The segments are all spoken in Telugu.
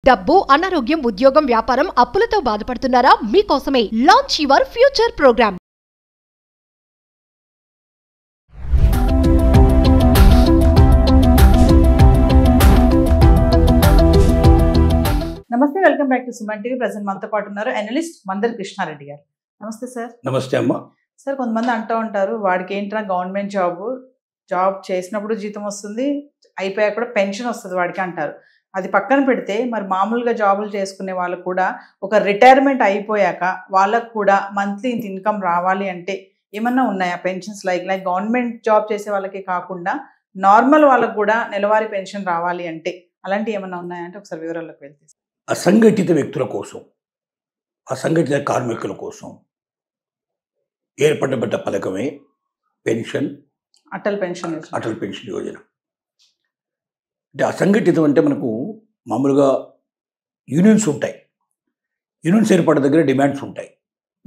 డబ్బు, అనారోగ్యం, ఉద్యోగం, వ్యాపారం, అప్పులతో బాధపడుతున్నారా? మీకోసమే లాంచ్ యువర్ ఫ్యూచర్ ప్రోగ్రామ్. నమస్తే, welcome back to Suman TV. Present మనతో పాటు ఉన్నారు అనలిస్ట్ మందర్ కృష్ణారెడ్డి గారు. నమస్తే సార్. నమస్తే అమ్మ. సార్, కొంతమంది అంటూ ఉంటారు, వాడికి ఏంట్రా గవర్నమెంట్ జాబ్ చేసినప్పుడు జీతం వస్తుంది, అయిపోయాక కూడా పెన్షన్ వస్తుంది వాడికి అంటారు. అది పక్కన పెడితే మరి మామూలుగా జాబులు చేసుకునే వాళ్ళకు కూడా ఒక రిటైర్మెంట్ అయిపోయాక వాళ్ళకు కూడా మంత్లీ ఇంత ఇన్కమ్ రావాలి అంటే ఏమన్నా ఉన్నాయా పెన్షన్స్? లైక్ గవర్నమెంట్ జాబ్ చేసే వాళ్ళకి కాకుండా నార్మల్ వాళ్ళకు కూడా నెలవారీ పెన్షన్ రావాలి అంటే అలాంటివి ఏమన్నా ఉన్నాయా అంటే ఒకసారి వివరాల్లోకి వెళ్తే. అసంఘటిత వ్యక్తుల కోసం, అసంఘటిత కార్మికుల కోసం ఏర్పడబడ్డ పథకమే పెన్షన్, అటల్ పెన్షన్ యోజన. అంటే అసంఘటితం అంటే మనకు మామూలుగా యూనియన్స్ ఉంటాయి. యూనియన్స్ ఏర్పడే దగ్గర డిమాండ్స్ ఉంటాయి.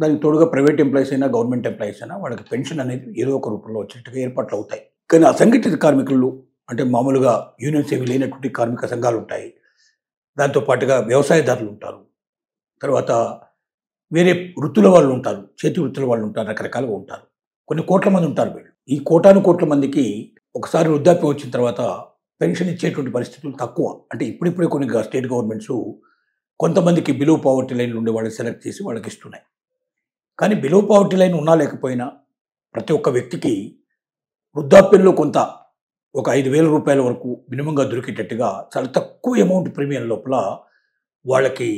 దానికి తోడుగా ప్రైవేట్ ఎంప్లాయీస్ అయినా గవర్నమెంట్ ఎంప్లాయీస్ అయినా వాళ్ళకి పెన్షన్ అనేది ఏదో ఒక రూపంలో వచ్చేట్టుగా ఏర్పాట్లు అవుతాయి. కానీ అసంఘటిత కార్మికులు అంటే మామూలుగా యూనియన్స్ ఏవి లేనటువంటి కార్మిక సంఘాలు ఉంటాయి. దాంతోపాటుగా వ్యవసాయదారులు ఉంటారు, తర్వాత వేరే వృత్తుల వాళ్ళు ఉంటారు, చేతి వృత్తుల వాళ్ళు ఉంటారు, రకరకాలుగా ఉంటారు. కొన్ని కోట్ల మంది ఉంటారు వీళ్ళు. ఈ కోట్ల మందికి ఒకసారి వృద్ధాప్యం వచ్చిన తర్వాత పెన్షన్ ఇచ్చేటువంటి పరిస్థితులు తక్కువ. అంటే ఇప్పుడిప్పుడే కొన్ని స్టేట్ గవర్నమెంట్స్ కొంతమందికి బిలో పావర్టీ లైన్ ఉండే వాళ్ళని సెలెక్ట్ చేసి వాళ్ళకి ఇస్తున్నాయి. కానీ బిలో పావర్టీ లైన్ ఉన్నా లేకపోయినా ప్రతి ఒక్క వ్యక్తికి వృద్ధాప్యంలో కొంత ఒక 5,000 రూపాయల వరకు మినిమంగా దొరికేటట్టుగా చాలా తక్కువ అమౌంట్ ప్రీమియం లోపల వాళ్ళకి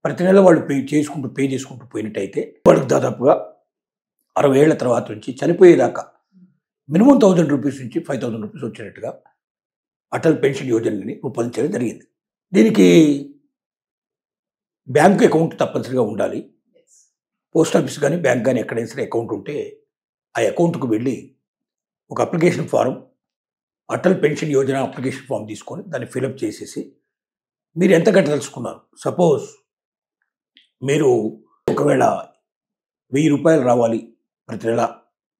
ప్రతి నెల వాళ్ళు పే చేసుకుంటూ పోయినట్టయితే వాళ్ళకి దాదాపుగా 60 ఏళ్ల తర్వాత నుంచి చనిపోయేదాకా మినిమం 1,000 రూపీస్ నుంచి 5,000 రూపీస్ వచ్చేటట్టుగా అటల్ పెన్షన్ యోజనని రూపొందించడం జరిగింది. దీనికి బ్యాంక్ అకౌంట్ తప్పనిసరిగా ఉండాలి. పోస్ట్ ఆఫీస్ కానీ బ్యాంక్ కానీ ఎక్కడైనా సరే అకౌంట్ ఉంటే ఆ అకౌంట్కు వెళ్ళి ఒక application form, Atal pension Yojana application form తీసుకొని దాన్ని ఫిలప్ చేసేసి మీరు ఎంత కట్టదలుచుకున్నారు. సపోజ్ మీరు ఒకవేళ 1,000 రూపాయలు రావాలి ప్రతి నెల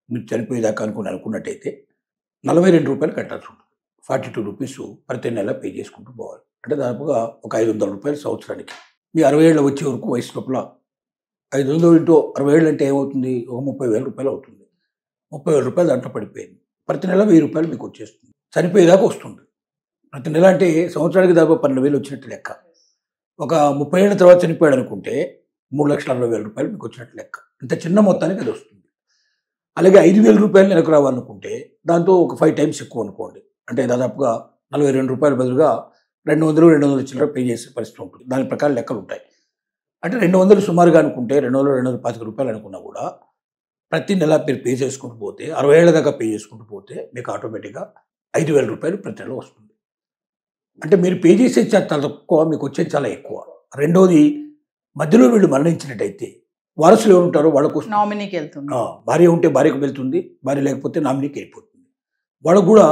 మీరు చనిపోయేదాకా అనుకున్నట్టయితే 42 రూపాయలు కట్టాల్సి ఉంటుంది. 42 రూపీస్ ప్రతి నెల పే చేసుకుంటూ పోవాలి. అంటే దాదాపుగా ఒక 500 రూపాయలు సంవత్సరానికి. మీ 60 ఏళ్ళు వచ్చే వరకు వయసు లోపల 500 ఇంటూ 60 ఏళ్ళు అంటే ఏమవుతుంది? ఒక 30,000 రూపాయలు అవుతుంది. 30,000 రూపాయలు దాంట్లో పడిపోయింది. ప్రతి నెల 1,000 రూపాయలు మీకు వచ్చేస్తుంది. చనిపోయేదాకా వస్తుంది. ప్రతి నెల అంటే సంవత్సరానికి దాదాపు 12,000 వచ్చినట్టు లెక్క. ఒక 30 ఏళ్ళ తర్వాత చనిపోయాడు అనుకుంటే 3,60,000 రూపాయలు మీకు వచ్చినట్టు లెక్క. ఇంత చిన్న మొత్తానికి అది వస్తుంది. అలాగే 5,000 రూపాయలు నెలకు రావాలనుకుంటే దాంతో ఒక 5 టైమ్స్ ఎక్కువ అనుకోండి. అంటే దాదాపుగా 42 రూపాయల బదులుగా 200 చిల్లర పే చేసే పరిస్థితి ఉంటుంది. దాని ప్రకారం లెక్కలు ఉంటాయి. అంటే 200 సుమారుగా అనుకుంటే 225 రూపాయలు అనుకున్నా కూడా ప్రతి నెల మీరు పే చేసుకుంటూ పోతే 60 ఏళ్ల దాకా పే చేసుకుంటూ పోతే మీకు ఆటోమేటిక్గా 5,000 రూపాయలు ప్రతి నెల వస్తుంది. అంటే మీరు పే చేసేది చాలా తక్కువ, మీకు వచ్చేది చాలా ఎక్కువ. రెండోది, మధ్యలో వీళ్ళు మరణించినట్టయితే వారసులు ఎవరు ఉంటారో వాళ్ళకు నామినీకి వెళ్తుంది. భార్య ఉంటే భార్యకు వెళ్తుంది, భార్య లేకపోతే నామినీకి వెళ్ళిపోతుంది. వాళ్ళకు కూడా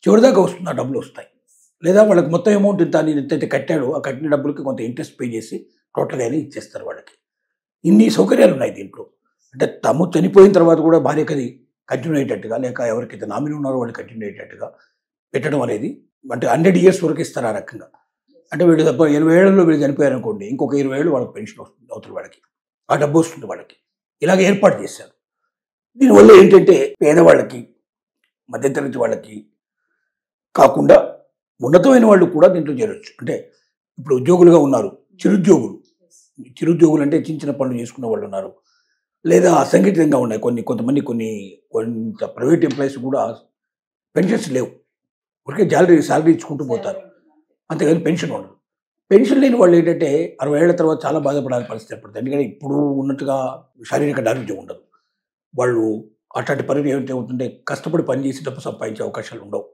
చివరిదాకా వస్తుంది, ఆ డబ్బులు వస్తాయి. లేదా వాళ్ళకి మొత్తం అమౌంట్ ఎంతైతే కట్టాడో ఆ కట్టిన డబ్బులకి కొంత ఇంట్రెస్ట్ పే చేసి టోటల్గా అయినా ఇచ్చేస్తారు వాళ్ళకి. ఇన్ని సౌకర్యాలు ఉన్నాయి దీంట్లో. అంటే తాము చనిపోయిన తర్వాత కూడా భార్యకి అది కంటిన్యూ అయ్యేటట్టుగా, లేక ఎవరికైతే నామినీ ఉన్నారో వాళ్ళు కంటిన్యూ అయ్యేటట్టుగా పెట్టడం అనేది, అంటే 100 ఇయర్స్ వరకు ఇస్తారు ఆ రకంగా. అంటే వీళ్ళు 80 ఏళ్ళలో వీళ్ళు చనిపోయారనుకోండి, ఇంకొక 20 ఏళ్ళు వాళ్ళకి పెన్షన్ వస్తుంది, అవతల వాళ్ళకి ఆ డబ్బు వస్తుంది వాళ్ళకి. ఇలాగ ఏర్పాటు చేశారు. దీనివల్ల ఏంటంటే పేదవాళ్ళకి, మధ్యతరగతి వాళ్ళకి కాకుండా ఉన్నతమైన వాళ్ళు కూడా దీంట్లో చేరవచ్చు. అంటే ఇప్పుడు ఉద్యోగులుగా ఉన్నారు, చిరుద్యోగులు అంటే చిన్న పనులు చేసుకున్న వాళ్ళు ఉన్నారు. లేదా అసంఘటితంగా ఉన్నాయి కొంతమంది కొంత ప్రైవేట్ ఎంప్లాయీస్ కూడా పెన్షన్స్ లేవు, ఊరికే శాలరీ ఇచ్చుకుంటూ పోతారు, అంతేగాని పెన్షన్ ఉండదు. పెన్షన్ లేని వాళ్ళు ఏంటంటే 60 ఏళ్ల తర్వాత చాలా బాధపడాల్సిన పరిస్థితి ఏర్పడుతుంది. ఎందుకంటే ఇప్పుడు ఉన్నట్టుగా శారీరక దారిద్ర్యం ఉండదు. వాళ్ళు అట్లాంటి పనులు ఏమవుతుంటే కష్టపడి పనిచేసి డబ్బు సంపాదించే అవకాశాలు ఉండవు.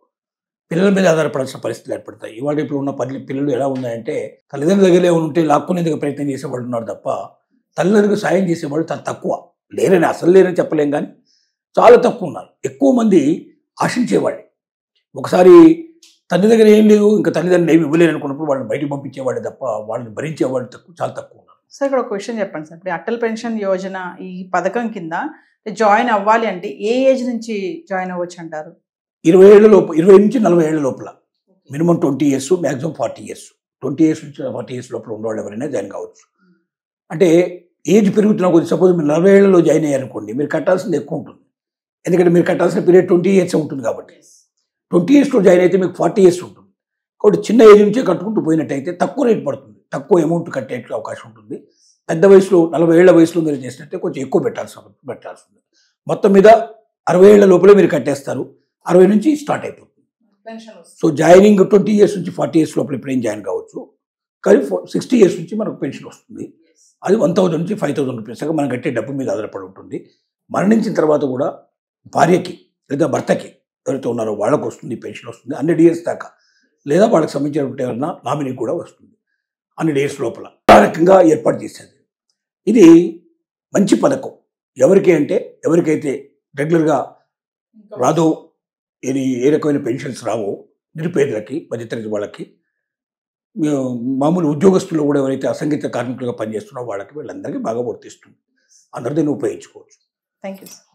పిల్లల మీద ఆధారపడాల్సిన పరిస్థితులు ఏర్పడతాయి. ఇవాళ ఇప్పుడు ఉన్న పిల్లలు ఎలా ఉన్నాయంటే తల్లిదండ్రుల దగ్గర ఏమైనా ఉంటే లాక్కునేందుకు ప్రయత్నం చేసేవాళ్ళు ఉన్నారు తప్ప తల్లిదండ్రులకు సాయం చేసేవాళ్ళు చాలా తక్కువ. అసలు లేరని చెప్పలేం, కానీ చాలా తక్కువ ఉన్నారు. ఎక్కువ మంది ఆశించేవాళ్ళు. ఒకసారి తండ్రి దగ్గర ఏం లేదు, ఇంకా తల్లిదండ్రులు ఏమి ఇవ్వలేరు అనుకున్నప్పుడు వాళ్ళని బయటకు పంపించేవాళ్ళు తప్ప వాళ్ళని భరించేవాళ్ళు చాలా తక్కువ ఉన్నారు. సార్, ఇక్కడ ఒక విషయం చెప్పండి సార్. ఇప్పుడు అటల్ పెన్షన్ యోజన ఈ పథకం కింద జాయిన్ అవ్వాలి అంటే ఏ ఏజ్ నుంచి జాయిన్ అవ్వచ్చు అంటారు? 20 ఏళ్ల లోపు, 20 నుంచి 40 ఏళ్ల లోపల, minimum 20 years, maximum 40 years. 20 years నుంచి 40 years లోపల ఉన్నవాళ్ళు ఎవరైనా జాయిన్ కావచ్చు. అంటే ఏజ్ పెరుగుతున్న కొద్ది సపోజ్ మీరు 40 ఏళ్లలో జాయిన్ అయ్యారనుకోండి, మీరు కట్టాల్సింది ఎక్కువ ఉంటుంది. ఎందుకంటే మీరు కట్టాల్సిన పీరియడ్ 20 years ఉంటుంది కాబట్టి. 20 yearsలో జాయిన్ అయితే మీకు 40 years ఉంటుంది. కాబట్టి చిన్న ఏజ్ నుంచే కట్టుకుంటూ పోయినట్టయితే తక్కువ రేట్ పడుతుంది, తక్కువ అమౌంట్ కట్టే అవకాశం ఉంటుంది. పెద్ద వయసులో 40 ఏళ్ల వయసులో మీరు చేసినట్టే కొంచెం ఎక్కువ పెట్టాల్సి ఉంటుంది. మొత్తం మీద 60 ఏళ్ల లోపలే మీరు కట్టేస్తారు. 60 నుంచి స్టార్ట్ అయిపోతుంది. సో జాయినింగ్ 20 years నుంచి 40 years లోపల ఎప్పుడైనా జాయిన్ కావచ్చు. కానీ 60 years నుంచి మనకు పెన్షన్ వస్తుంది. అది 1000 నుంచి 5000 రూపీస్ దాకా మనం కట్టే డబ్బు మీద ఆధారపడి ఉంటుంది. మరణించిన తర్వాత కూడా భార్యకి లేదా భర్తకి ఎవరైతే ఉన్నారో వాళ్ళకు వస్తుంది, పెన్షన్ వస్తుంది 100 years దాకా. లేదా వాళ్ళకి సంబంధించిన ఎవరైనా నామినీ కూడా వస్తుంది 100 years లోపల. ఆ రకంగా ఏర్పాటు చేసేది. ఇది మంచి పథకం. ఎవరికి అంటే ఎవరికైతే రెగ్యులర్గా రాదో, ఏ రకమైన పెన్షన్స్ రావో, నిరుపేదలకి, మధ్యతరగతి వాళ్ళకి, మామూలు ఉద్యోగస్తులు కూడా ఎవరైతే అసంఘటిత కార్మికులుగా పనిచేస్తున్నారో వాళ్ళకి, వీళ్ళందరికీ బాగా వర్తిస్తుంది. అందరూ దీన్ని ఉపయోగించుకోవచ్చు. Thank you sir.